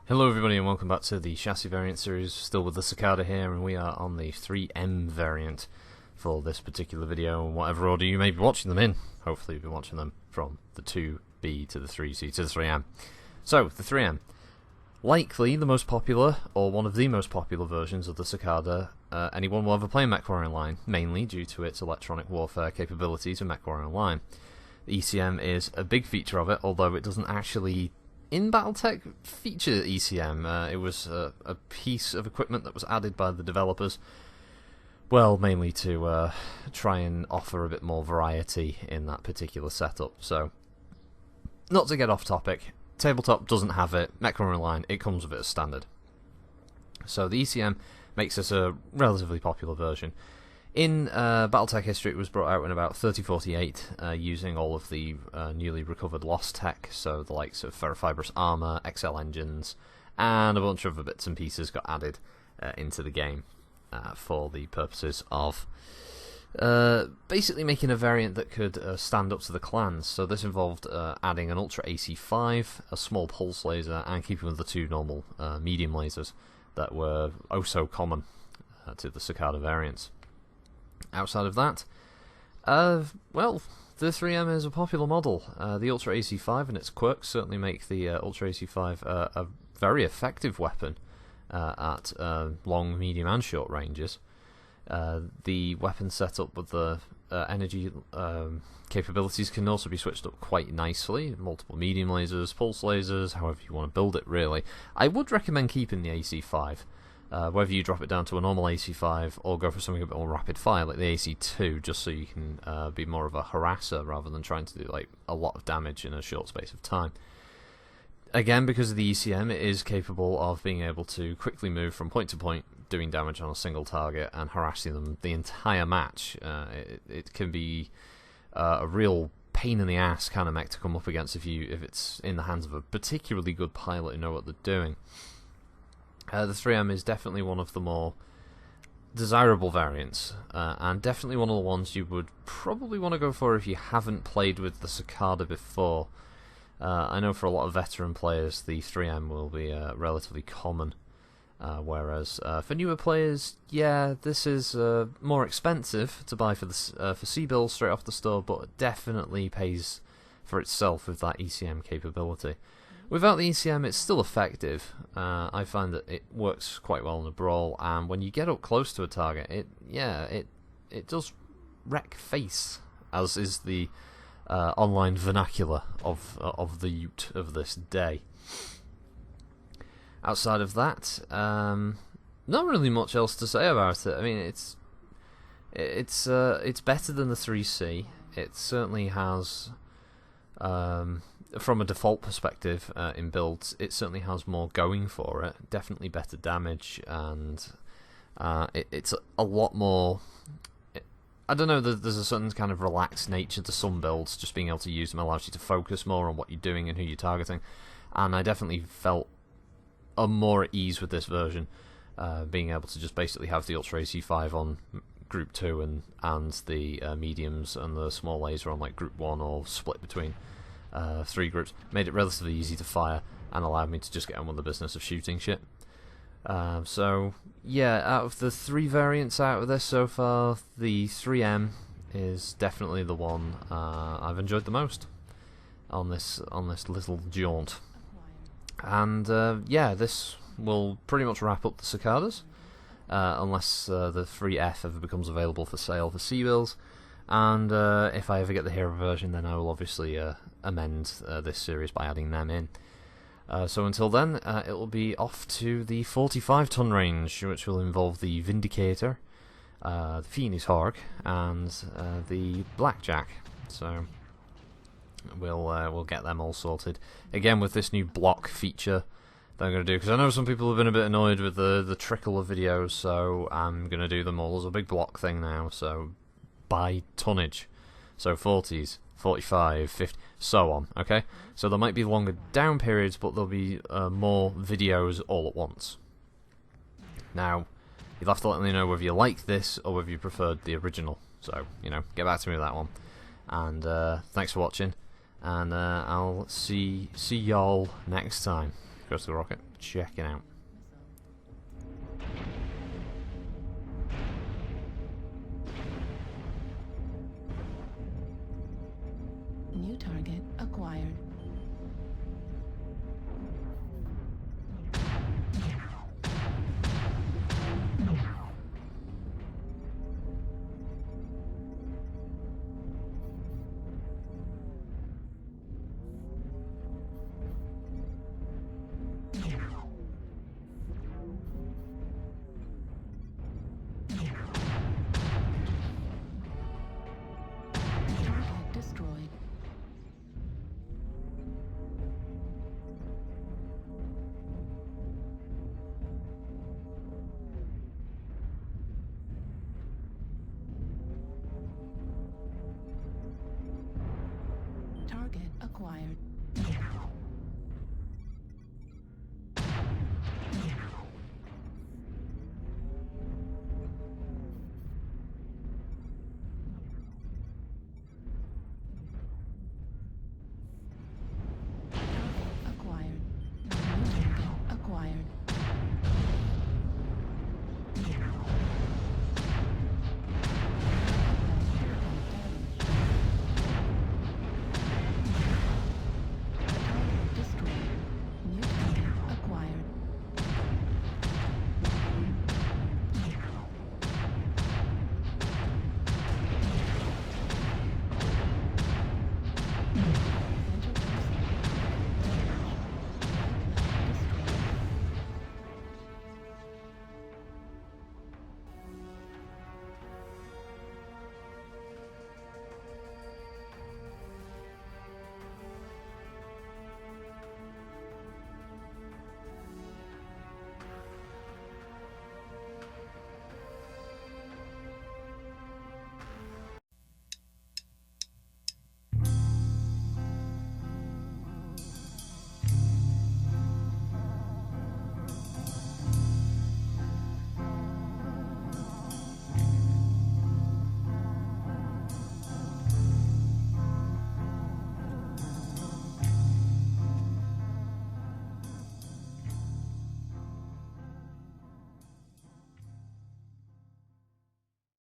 Hello everybody and welcome back to the chassis variant series, still with the Cicada here, and we are on the 3M variant for this particular video, in whatever order you may be watching them in. Hopefully you'll be watching them from the 2B to the 3C to the 3M. So, the 3M. Likely the most popular, or one of the most popular versions of the Cicada anyone will ever play in MechWarrior Online, mainly due to its electronic warfare capabilities in MechWarrior Online. The ECM is a big feature of it, although it doesn't actually in Battletech feature ECM. It was a piece of equipment that was added by the developers, well, mainly to try and offer a bit more variety in that particular setup. So, not to get off topic, Tabletop doesn't have it, MechWarrior Online, it comes with it as standard. So the ECM makes this a relatively popular version. In Battletech history, it was brought out in about 3048, using all of the newly recovered lostech, so the likes of ferrofibrous armor, XL engines, and a bunch of other bits and pieces got added into the game for the purposes of basically making a variant that could stand up to the clans. So this involved adding an Ultra AC5, a small pulse laser, and keeping with the two normal medium lasers that were oh so common to the Cicada variants. Outside of that, well, the 3M is a popular model. The Ultra AC5 and its quirks certainly make the Ultra AC5 a very effective weapon at long, medium and short ranges. The weapon setup with the energy capabilities can also be switched up quite nicely. Multiple medium lasers, pulse lasers, however you want to build it really. I would recommend keeping the AC5. Whether you drop it down to a normal AC5 or go for something a bit more rapid fire like the AC2, just so you can be more of a harasser rather than trying to do like a lot of damage in a short space of time. Again, because of the ECM, it is capable of being able to quickly move from point to point, doing damage on a single target and harassing them the entire match. It can be a real pain in the ass kind of mech to come up against if it's in the hands of a particularly good pilot who know what they're doing. The 3M is definitely one of the more desirable variants, and definitely one of the ones you would probably want to go for if you haven't played with the Cicada before. I know for a lot of veteran players the 3M will be relatively common, whereas for newer players, yeah, this is more expensive to buy for C-bills straight off the store, but it definitely pays for itself with that ECM capability. Without the ECM, it's still effective. I find that it works quite well in a brawl, and when you get up close to a target, it does wreck face, as is the online vernacular of the Ute of this day. Outside of that, not really much else to say about it. I mean, it's better than the 3C. It certainly has. From a default perspective in builds, it certainly has more going for it. Definitely better damage, and it's a lot more. I don't know. There's a certain kind of relaxed nature to some builds. Just being able to use them allows you to focus more on what you're doing and who you're targeting. And I definitely felt more at ease with this version, being able to just basically have the Ultra AC5 on Group 2 and the mediums and the small laser on like Group 1, or split between 3 groups. Made it relatively easy to fire and allowed me to just get on with the business of shooting shit. So yeah, out of the 3 variants out of this so far, the 3M is definitely the one I've enjoyed the most on this little jaunt. And yeah, this will pretty much wrap up the Cicadas, unless the 3F ever becomes available for sale for C-bills. And if I ever get the hero version, then I will obviously amend this series by adding them in. So until then, it will be off to the 45-ton range, which will involve the Vindicator, the Phoenix Hawk, and the Blackjack. So we'll get them all sorted. Again, with this new block feature that I'm going to do, because I know some people have been a bit annoyed with the trickle of videos, so I'm going to do them all as a big block thing now, so by tonnage. So 40s, 45, 50, so on, okay? So there might be longer down periods, but there'll be more videos all at once. Now, you'll have to let me know whether you like this or whether you preferred the original. So, get back to me with that one. And thanks for watching, and I'll see y'all next time. Goes to the rocket. check it out. New target acquired. Target destroyed. Target acquired.